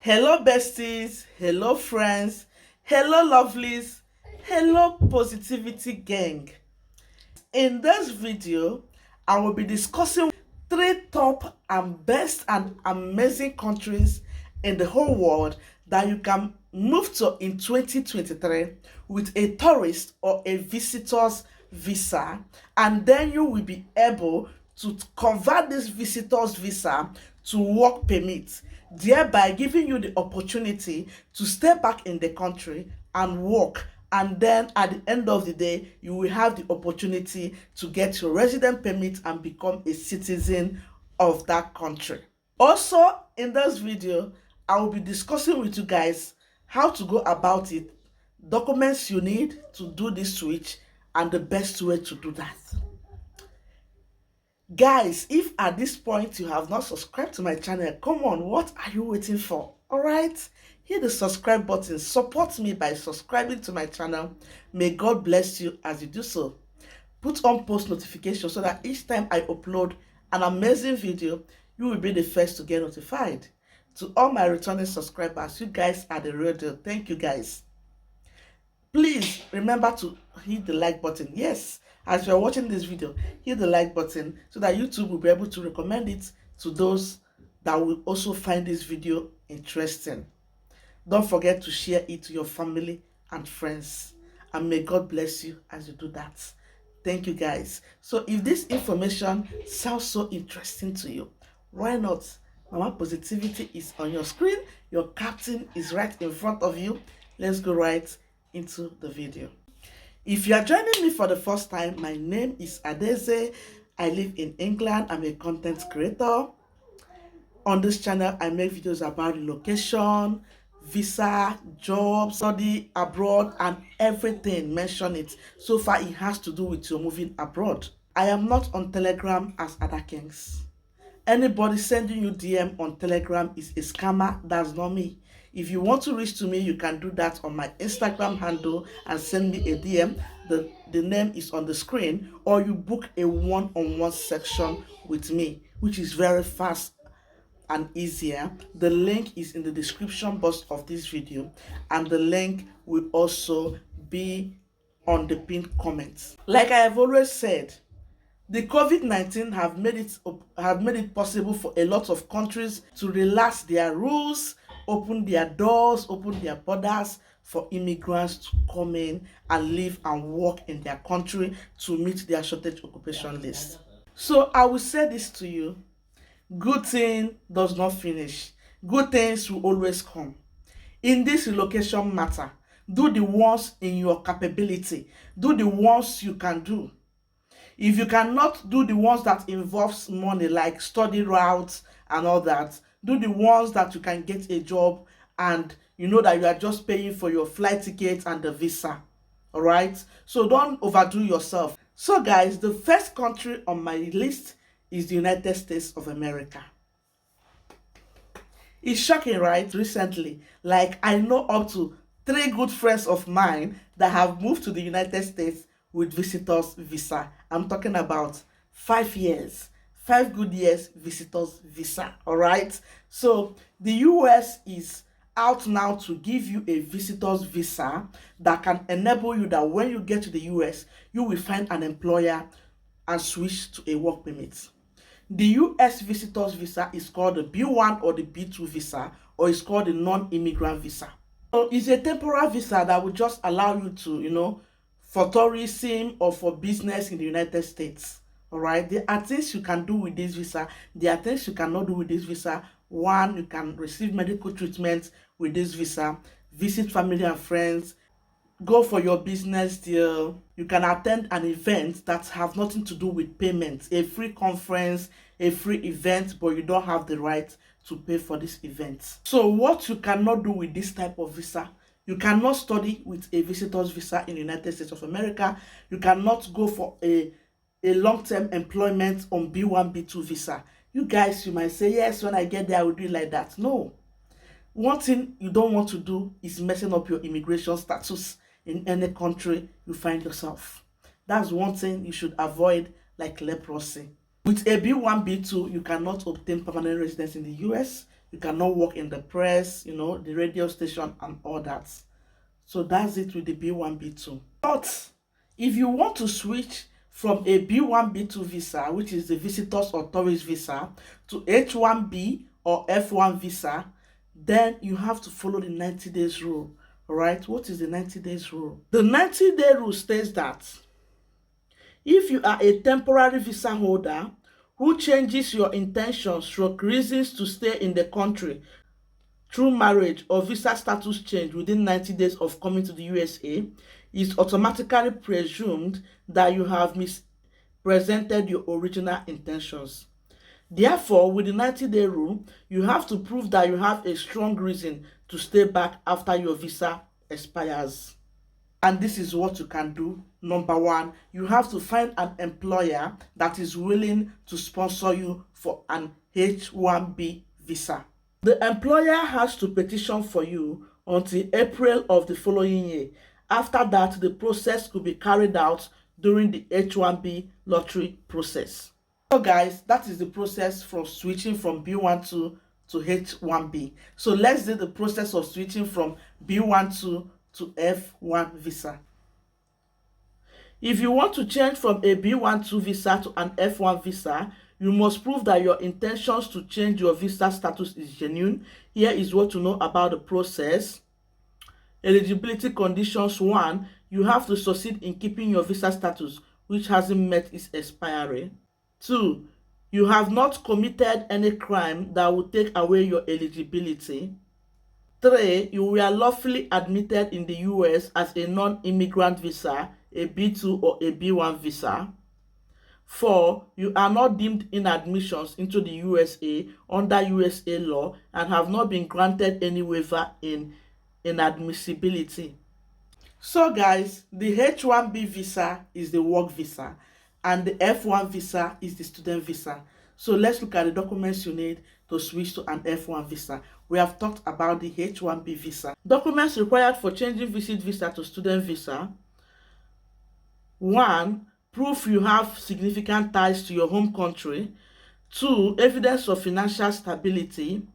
Hello besties, hello friends, hello lovelies, hello positivity gang. In this video, I will be discussing three top and best and amazing countries in the whole world that you can move to in 2023 with a tourist or a visitor's visa, and then you will be able to convert this visitor's visa to work permit, thereby giving you the opportunity to stay back in the country and work, and then at the end of the day you will have the opportunity to get your resident permit and become a citizen of that country. Also, in this video I will be discussing with you guys how to go about it, documents you need to do this switch, and the best way to do that. Guys, if at this point you have not subscribed to my channel, come on, what are you waiting for? All right, hit the subscribe button, support me by subscribing to my channel. May God bless you as you do so. Put on post notifications so that each time I upload an amazing video, you will be the first to get notified. To all my returning subscribers, you guys are the real deal. Thank you guys. Please remember to hit the like button. Yes, as you're watching this video, hit the like button so that YouTube will be able to recommend it to those that will also find this video interesting. Don't forget to share it to your family and friends, and may God bless you as you do that. Thank you guys. So if this information sounds so interesting to you, why not? Mama Positivity is on your screen. Your captain is right in front of you. Let's go right into the video. If you are joining me for the first time, my name is Adeze. I live in England. I'm a content creator. On this channel, I make videos about relocation, visa, jobs, study abroad, and everything. Mention it. So far, it has to do with your moving abroad. I am not on Telegram as other kings. Anybody sending you DM on Telegram is a scammer. That's not me. If you want to reach to me, you can do that on my Instagram handle and send me a DM. The name is on the screen, or you book a one-on-one section with me, which is very fast and easier. The link is in the description box of this video, and the link will also be on the pinned comments. Like I have always said, the COVID-19 have made it possible for a lot of countries to relax their rules, open their doors, open their borders for immigrants to come in and live and work in their country to meet their shortage occupation list. So I will say this to you: good thing does not finish. Good things will always come. In this relocation matter, do the ones in your capability. Do the ones you can do. If you cannot do the ones that involves money, like study routes and all that, do the ones that you can get a job and you know that you are just paying for your flight ticket and the visa. All right, so don't overdo yourself. So guys, the first country on my list is the United States of America. It's shocking, right? Recently, like, I know up to 3 good friends of mine that have moved to the United States with visitors visa. I'm talking about 5 years, 5 good years visitors visa. All right, so the US is out now to give you a visitors visa that can enable you that when you get to the US, you will find an employer and switch to a work permit. The US visitors visa is called the B1 or the B2 visa, or it's called the non-immigrant visa. So it's a temporary visa that will just allow you to, for tourism or for business in the United States. All right, there are things you can do with this visa. There are things you cannot do with this visa. One, you can receive medical treatment with this visa, visit family and friends, go for your business deal. You can attend an event that have nothing to do with payment, a free conference, a free event, but you don't have the right to pay for this event. So what you cannot do with this type of visa: you cannot study with a visitor's visa in the United States of America. You cannot go for a long-term employment on B1B2 visa. You guys, you might say, yes, when I get there I will do it like that. No. One thing you don't want to do is messing up your immigration status in any country you find yourself. That's one thing you should avoid, like leprosy. With a B1, B2, you cannot obtain permanent residence in the US. You cannot work in the press, the radio station and all that. So that's it with the B1B2. But if you want to switch from a B1B2 visa, which is the visitors or tourist visa, to H1B or F1 visa, then you have to follow the 90 days rule. All right, what is the 90 days rule? The 90-day rule states that if you are a temporary visa holder who changes your intentions or reasons to stay in the country through marriage or visa status change within 90 days of coming to the USA, it's automatically presumed that you have misrepresented your original intentions. Therefore, with the 90-day rule, you have to prove that you have a strong reason to stay back after your visa expires. And this is what you can do. Number one, you have to find an employer that is willing to sponsor you for an H1B visa. The employer has to petition for you until April of the following year. After that, the process could be carried out during the H1B lottery process. So guys, that is the process from switching from B12 to H1B. So let's do the process of switching from B12 to F1 visa. If you want to change from a B12 visa to an F1 visa, you must prove that your intentions to change your visa status is genuine. Here is what to know about the process. Eligibility conditions. 1. You have to succeed in keeping your visa status, which hasn't met its expiry. 2. You have not committed any crime that will take away your eligibility. 3. You were lawfully admitted in the US as a non-immigrant visa, a B2 or a B1 visa. 4. You are not deemed inadmissions into the USA under USA law and have not been granted any waiver in inadmissibility. So guys, the H1B visa is the work visa and the F1 visa is the student visa. So let's look at the documents you need to switch to an F1 visa. We have talked about the H1B visa. Documents required for changing visit visa to student visa. 1. Proof you have significant ties to your home country. 2. Evidence of financial stability.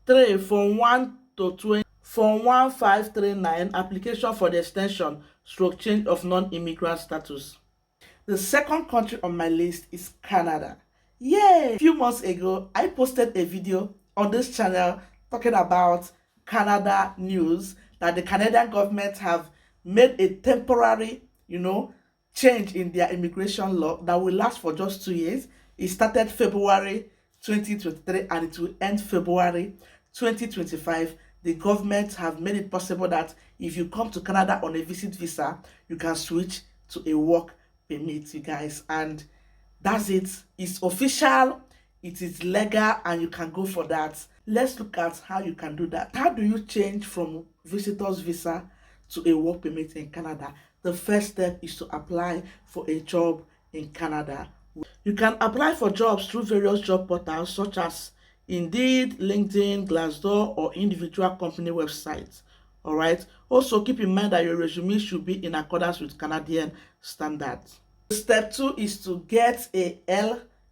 3. Form 1 to 20. Form 1539, application for the extension / change of non-immigrant status. The second country on my list is Canada. Yay! A few months ago, I posted a video on this channel talking about Canada news, that the Canadian government have made a temporary, change in their immigration law that will last for just 2 years. It started February 2023 and it will end February 2025. The government have made it possible that if you come to Canada on a visit visa, you can switch to a work permit, you guys. And that's it. It's official, it is legal, and you can go for that. Let's look at how you can do that. How do you change from visitor's visa to a work permit in Canada? The first step is to apply for a job in Canada. You can apply for jobs through various job portals such as Indeed, LinkedIn, Glassdoor, or individual company websites. All right. Also, keep in mind that your resume should be in accordance with Canadian standards. Step 2 is to get a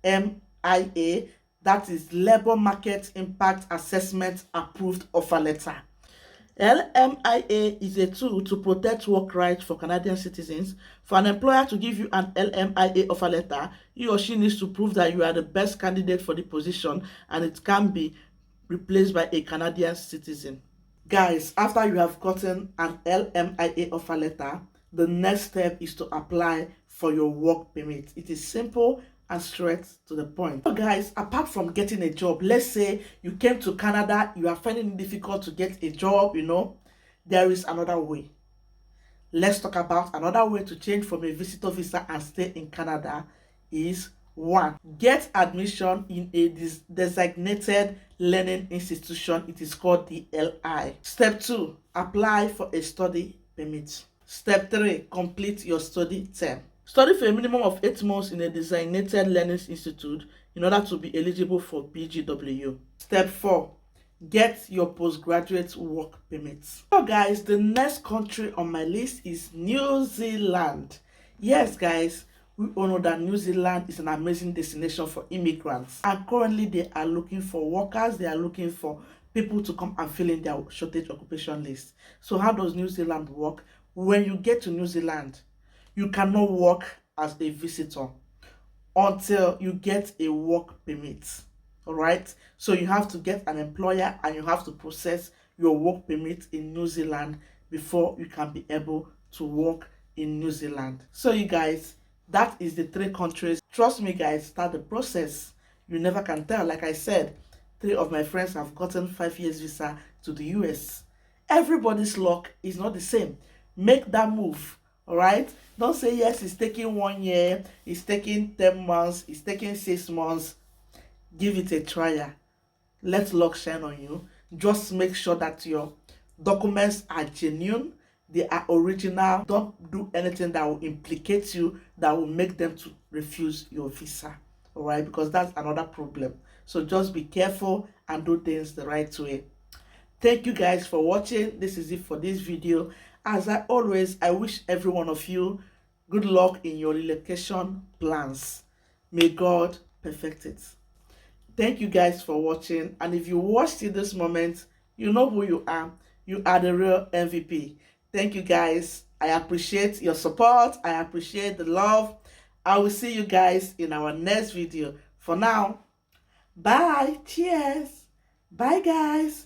LMIA, that is Labor Market Impact Assessment approved offer letter. LMIA is a tool to protect work rights for Canadian citizens. For an employer to give you an LMIA offer letter, he or she needs to prove that you are the best candidate for the position and it can be replaced by a Canadian citizen. Guys, after you have gotten an LMIA offer letter, the next step is to apply for your work permit. It is simple and straight to the point. So guys, apart from getting a job, let's say you came to Canada, you are finding it difficult to get a job, there is another way. Let's talk about another way to change from a visitor visa and stay in Canada is 1. Get admission in a designated learning institution. It is called the LI. Step 2, apply for a study permit. Step 3, complete your study term. Study for a minimum of 8 months in a designated learning institute in order to be eligible for BGW. Step 4, get your postgraduate work permit. So guys, the next country on my list is New Zealand. Yes guys, we all know that New Zealand is an amazing destination for immigrants, and currently they are looking for workers, they are looking for people to come and fill in their shortage occupation list. So how does New Zealand work? When you get to New Zealand, you cannot work as a visitor until you get a work permit. All right, so you have to get an employer and you have to process your work permit in New Zealand before you can be able to work in New Zealand. So you guys, that is the 3 countries. Trust me guys, start the process. You never can tell. Like I said, 3 of my friends have gotten 5 years visa to the US. Everybody's luck is not the same. Make that move. All right, don't say yes, it's taking 1 year, it's taking 10 months, it's taking 6 months. Give it a trial. Let luck shine on you. Just make sure that your documents are genuine, they are original. Don't do anything that will implicate you, that will make them to refuse your visa. All right, because that's another problem. So just be careful and do things the right way. Thank you guys for watching. This is it for this video. As I always, I wish every one of you good luck in your relocation plans. May God perfect it. Thank you guys for watching. And if you watched in this moment, you know who you are. You are the real MVP. Thank you guys. I appreciate your support. I appreciate the love. I will see you guys in our next video. For now, bye. Cheers. Bye guys.